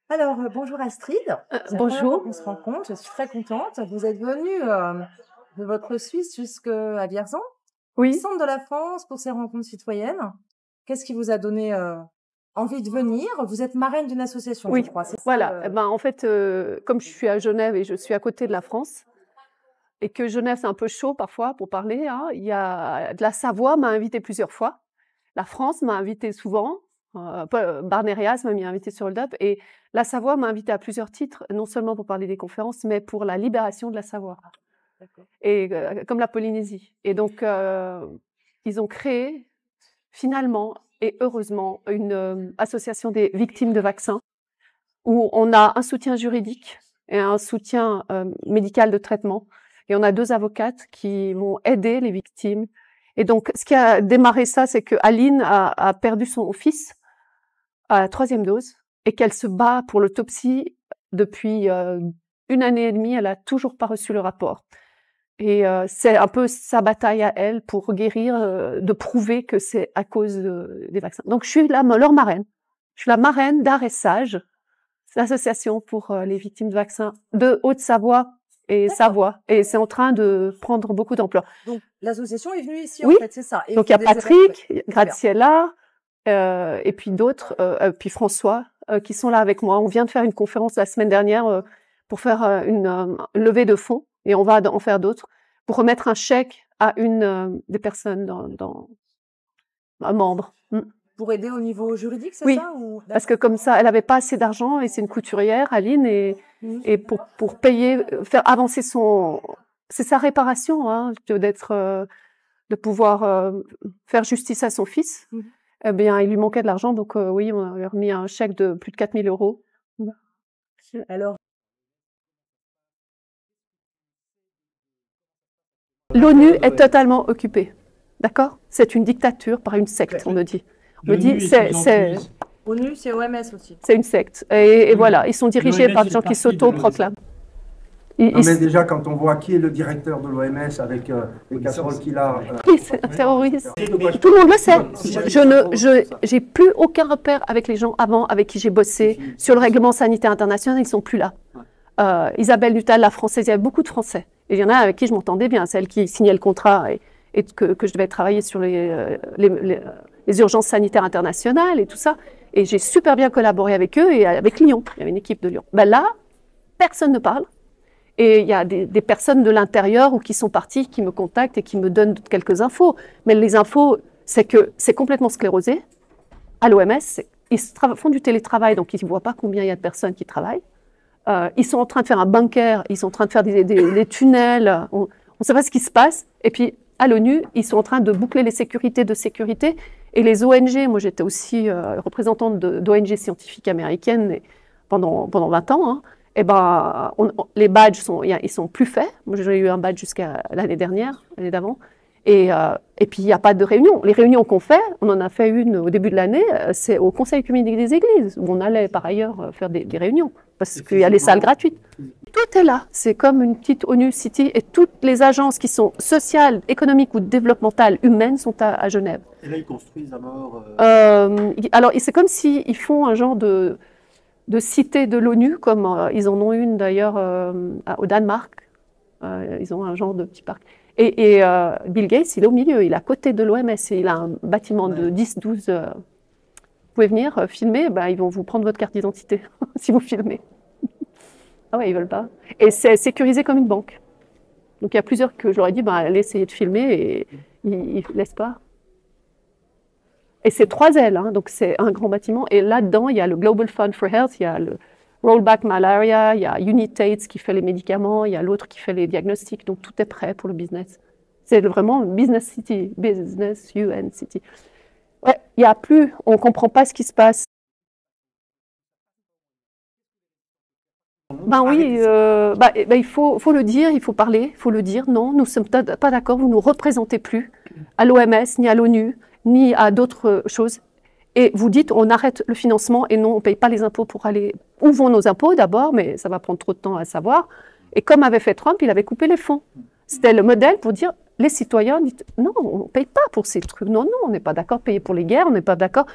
Alors, bonjour Astrid. C'est la première fois Bonjour. qu'on se rencontre. Je suis très contente. Vous êtes venue de votre Suisse jusqu'à Vierzon, au Oui, centre de la France, pour ces rencontres citoyennes. Qu'est-ce qui vous a donné envie de venir? Vous êtes marraine d'une association, je oui, crois. C'est ça voilà. Eh ben, en fait, comme je suis à Genève et je suis à côté de la France, et que Genève, c'est un peu chaud parfois pour parler, hein, il y a de la Savoie m'a invitée plusieurs fois. La France m'a invitée souvent. Barnerias m'a mis invité sur le DUP. Et la Savoie m'a invitée à plusieurs titres, non seulement pour parler des conférences, mais pour la libération de la Savoie. D'accord. Et comme la Polynésie. Et donc, ils ont créé finalement et heureusement une association des victimes de vaccins où on a un soutien juridique et un soutien médical de traitement. Et on a 2 avocates qui vont aider les victimes. Et donc, ce qui a démarré ça, c'est que Aline a perdu son fils à la 3e dose et qu'elle se bat pour l'autopsie depuis 1 année et demie. Elle a toujours pas reçu le rapport. Et c'est un peu sa bataille à elle pour guérir, de prouver que c'est à cause des vaccins. Donc je suis leur marraine. Je suis la marraine d'Aressage, l'association pour les victimes de vaccins de Haute-Savoie et Savoie. Et c'est en train de prendre beaucoup d'ampleur. Donc, l'association est venue ici, Oui. en fait, c'est ça. Et Donc il y a vous avez des Patrick, événements. Graziella, et puis d'autres, puis François, qui sont là avec moi. On vient de faire une conférence la semaine dernière pour faire une levée de fonds, et on va en faire d'autres, pour remettre un chèque à une des personnes un membre. Pour aider au niveau juridique, c'est Oui, ça ou... parce que comme ça, elle n'avait pas assez d'argent, et c'est une couturière, Aline, et pour payer, faire avancer c'est sa réparation, hein, de pouvoir faire justice à son fils. Eh bien, il lui manquait de l'argent, donc oui, on a remis un chèque de plus de 4 000 €. Alors, L'ONU est totalement occupée, d'accord? C'est une dictature par une secte, on me dit. On me dit, ONU, c'est OMS aussi. c'est une secte. Et voilà, ils sont dirigés par des gens qui s'auto-proclament. Non, mais déjà, quand on voit qui est le directeur de l'OMS avec les casseroles qu'il a... Oui, c'est un terroriste. Tout le monde le sait. J'ai plus aucun repère avec les gens avant avec qui j'ai bossé sur le règlement sanitaire international. Ils sont plus là. Isabelle Nuttall, la française, il y avait beaucoup de Français. Et il y en a avec qui je m'entendais bien, celle qui signait le contrat et que je devais travailler sur les urgences sanitaires internationales et tout ça. Et j'ai super bien collaboré avec eux et avec Lyon. Il y avait une équipe de Lyon. Ben là, personne ne parle. Et il y a des personnes de l'intérieur ou qui sont parties, qui me contactent et qui me donnent quelques infos. Mais les infos, c'est que c'est complètement sclérosé. À l'OMS, ils font du télétravail, donc ils ne voient pas combien il y a de personnes qui travaillent. Ils sont en train de faire un bunker, ils sont en train de faire des tunnels. On ne sait pas ce qui se passe. Et puis, à l'ONU, ils sont en train de boucler les sécurités de sécurité. Et les ONG, moi j'étais aussi représentante d'ONG scientifiques américaines pendant 20 ans, hein. Eh ben, les badges ils sont plus faits. Moi, j'ai eu un badge jusqu'à l'année dernière, l'année d'avant. Et puis, il n'y a pas de réunion. Les réunions qu'on fait, on en a fait une au début de l'année, c'est au Conseil communique des Églises, où on allait par ailleurs faire des réunions, parce qu'il y a les salles gratuites. Tout est là. C'est comme une petite ONU City, et toutes les agences qui sont sociales, économiques ou développementales, humaines, sont à Genève. Et là, ils construisent à mort... Alors, c'est comme s'ils font un genre de cité de l'ONU, comme ils en ont une d'ailleurs au Danemark. Ils ont un genre de petit parc. Et Bill Gates, il est au milieu, il est à côté de l'OMS, et il a un bâtiment de 10-12... vous pouvez venir filmer, ben, ils vont vous prendre votre carte d'identité si vous filmez. Ah ouais, ils veulent pas. Et c'est sécurisé comme une banque. Donc il y a plusieurs que je leur ai dit, ben, allez essayer de filmer, et ils ne laissent pas. Et c'est 3 ailes, hein, donc c'est un grand bâtiment. Et là-dedans, il y a le Global Fund for Health, il y a le Rollback Malaria, il y a Unitates qui fait les médicaments, il y a l'autre qui fait les diagnostics. Donc tout est prêt pour le business. C'est vraiment Business City, Business UN City. Ouais, il y a plus, on ne comprend pas ce qui se passe. Ben oui, il faut le dire, il faut parler, il faut le dire. Non, nous ne sommes pas d'accord, vous ne nous représentez plus à l'OMS, ni à l'ONU, ni à d'autres choses. Et vous dites, on arrête le financement, et non, on ne paye pas les impôts pour aller... Où vont nos impôts d'abord, mais ça va prendre trop de temps à savoir. Et comme avait fait Trump, il avait coupé les fonds. C'était le modèle pour dire, les citoyens disent, non, on ne paye pas pour ces trucs. Non, non, on n'est pas d'accord de payer pour les guerres, on n'est pas d'accord.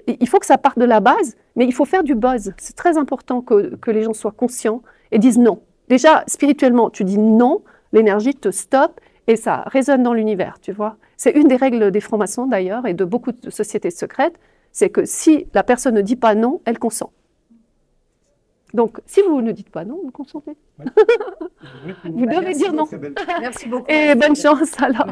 Il faut que ça parte de la base, mais il faut faire du buzz. C'est très important que les gens soient conscients et disent non. Déjà, spirituellement, tu dis non, l'énergie te stoppe et ça résonne dans l'univers, tu vois. C'est une des règles des francs-maçons d'ailleurs et de beaucoup de sociétés secrètes, c'est que si la personne ne dit pas non, elle consent. Donc, si vous ne dites pas non, vous consentez. Vous devez dire non. Merci beaucoup. Et bonne chance alors.